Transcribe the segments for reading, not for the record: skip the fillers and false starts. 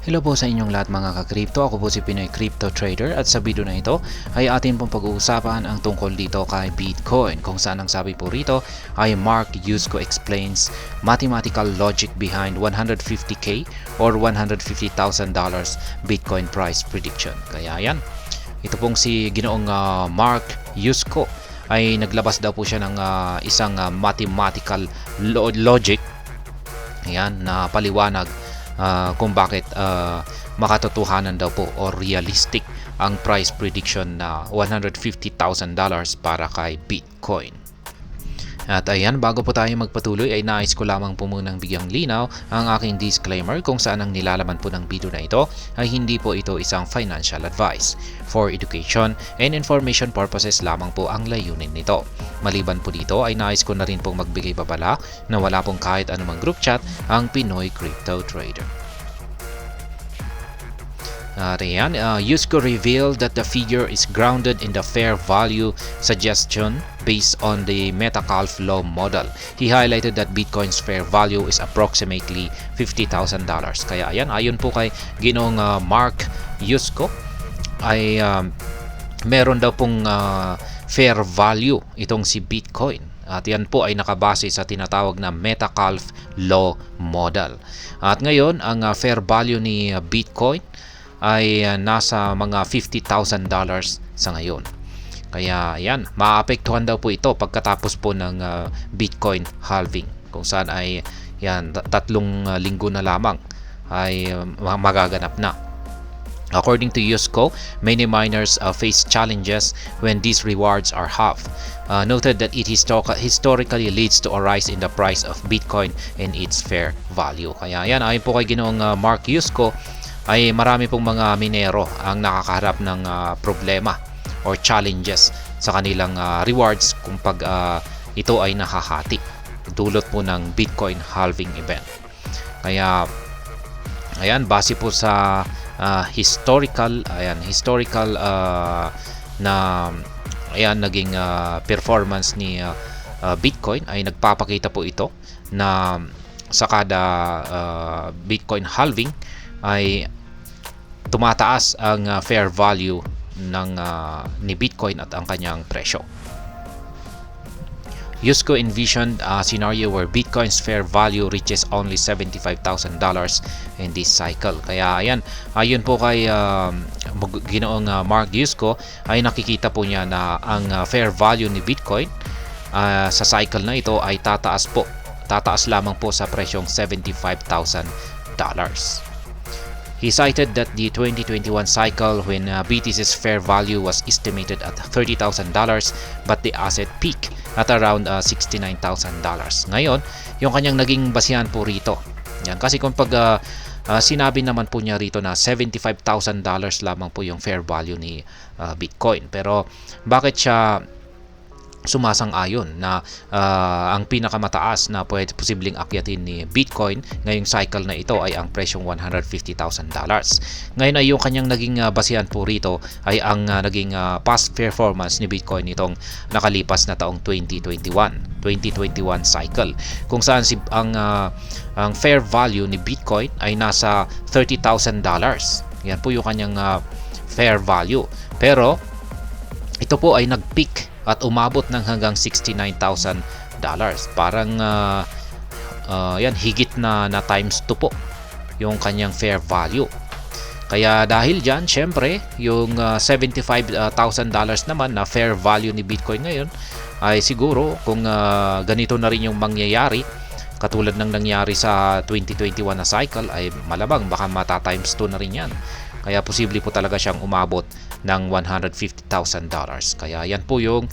Hello po sa inyong lahat mga ka-crypto. Ako po si Pinoy Crypto Trader at sa video na ito ay atin pong pag-uusapan ang tungkol dito kay Bitcoin, kung saan ang sabi po rito ay Mark Yusko explains mathematical logic behind 150k or $150,000 Bitcoin price prediction. Kaya yan, ito pong si Ginoong Mark Yusko ay naglabas daw po siya ng isang mathematical logic, yan, na paliwanag kung bakit makatotohanan daw po or realistic ang price prediction na $150,000 para kay Bitcoin. At ayan, bago po tayo magpatuloy ay nais ko lamang po munang bigyang linaw ang aking disclaimer kung saan ang nilalaman po ng video na ito ay hindi po ito isang financial advice. For education and information purposes lamang po ang layunin nito. Maliban po dito ay nais ko na rin pong magbigay babala na wala pong kahit anumang group chat ang Pinoy Crypto Trader. Yusko revealed that the figure is grounded in the fair value suggestion based on the Metcalfe law model. He highlighted that Bitcoin's fair value is approximately $50,000. Kaya ayon po kay Ginoong Mark Yusko ay meron daw pong fair value itong si Bitcoin. At yan po ay nakabase sa tinatawag na Metcalfe law model. At ngayon, ang fair value ni Bitcoin ay nasa mga $50,000 sa ngayon. Kaya yan, maapektuhan daw po ito pagkatapos po ng Bitcoin halving, kung saan ay yan 3 linggo na lamang ay magaganap na. According to Yusko, many miners face challenges when these rewards are halved. Noted that it historically leads to a rise in the price of Bitcoin and its fair value. Kaya yan, ayon po kay Ginoong Mark Yusko, ay marami pong mga minero ang nakakaharap ng problema or challenges sa kanilang rewards kung pag ito ay nakahati dulot po ng Bitcoin halving event. Kaya ayan, base po sa historical na naging performance ni Bitcoin, ay nagpapakita po ito na sa kada Bitcoin halving ay tumataas ang fair value ni Bitcoin at ang kanyang presyo. Yusko envisioned a scenario where Bitcoin's fair value reaches only $75,000 in this cycle. Kaya ayon po kay Ginoong Mark Yusko, ay nakikita po niya na ang fair value ni Bitcoin sa cycle na ito ay tataas lamang po sa presyong $75,000. He cited that the 2021 cycle when BTC's fair value was estimated at $30,000 but the asset peaked at around $69,000. Ngayon, yung kanyang naging basihan po rito. Yan, kasi kung pag sinabi naman po niya rito na $75,000 lamang po yung fair value ni Bitcoin. Pero bakit siya sumasang-ayon na ang pinakamataas na posibleng akyatin ni Bitcoin ngayong cycle na ito ay ang presyong $150,000. Ngayon ay yung kanyang naging basihan po rito ay ang naging past performance ni Bitcoin nitong nakalipas na taong 2021 cycle, kung saan ang fair value ni Bitcoin ay nasa $30,000. Yan po yung kanyang fair value. Pero ito po ay nag-peak at umabot ng hanggang $69,000. Parang higit na times 2 po yung kanyang fair value. Kaya dahil dyan, syempre, yung $75,000 naman na fair value ni Bitcoin ngayon ay siguro kung ganito na rin yung mangyayari katulad ng nangyari sa 2021 na cycle, ay malamang baka mata-times 2 na rin yan. Kaya posible po talaga siyang umabot ng $150,000. Kaya yan po yung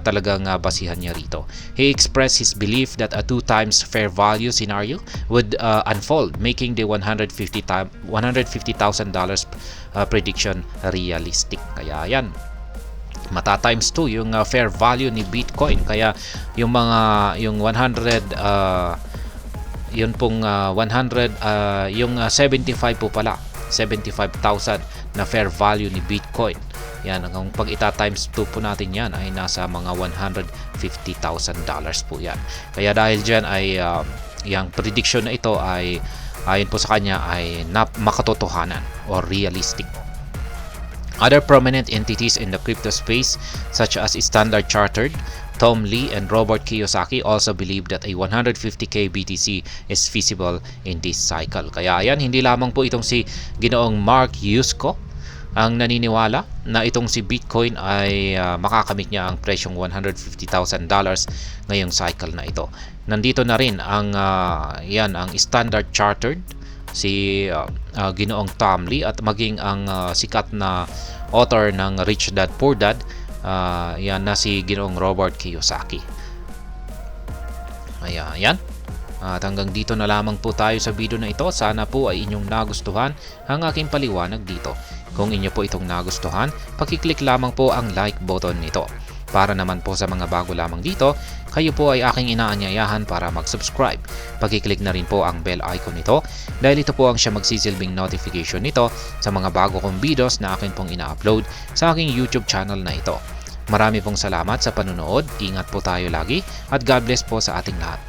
talagang basihan niya rito. He expressed his belief that a 2 times fair value scenario would unfold, making the $150,000 prediction realistic. Kaya yan, mata times 2 yung fair value ni Bitcoin. Kaya yung 100 yun pong 100 yung 75 po pala, 75,000 na fair value ni Bitcoin. Yan, kung pag ita-times 2 po natin yan ay nasa mga $150,000 po yan. Kaya dahil dyan ay yung prediction na ito ay ayon po sa kanya ay makatotohanan or realistic. Other prominent entities in the crypto space such as Standard Chartered, Tom Lee, and Robert Kiyosaki also believe that a 150k BTC is feasible in this cycle. Kaya ayan, hindi lamang po itong si Ginoong Mark Yusko ang naniniwala na itong si Bitcoin ay makakamit niya ang presyong $150,000 ngayong cycle na ito. Nandito na rin ang ang Standard Chartered, si Ginoong Tom Lee, at maging ang sikat na author ng Rich Dad Poor Dad, yan na si Ginoong Robert Kiyosaki. Ayan. At hanggang dito na lamang po tayo sa video na ito. Sana po ay inyong nagustuhan ang aking paliwanag dito. Kung inyo po itong nagustuhan, pakiclick lamang po ang like button nito. Para naman po sa mga bago lamang dito, kayo po ay aking inaanyayahan para mag-subscribe. Pakiclick na rin po ang bell icon nito dahil ito po ang siya magsisilbing notification nito sa mga bago kong videos na akin pong ina-upload sa aking YouTube channel na ito. Marami pong salamat sa panunood, ingat po tayo lagi, at God bless po sa ating lahat.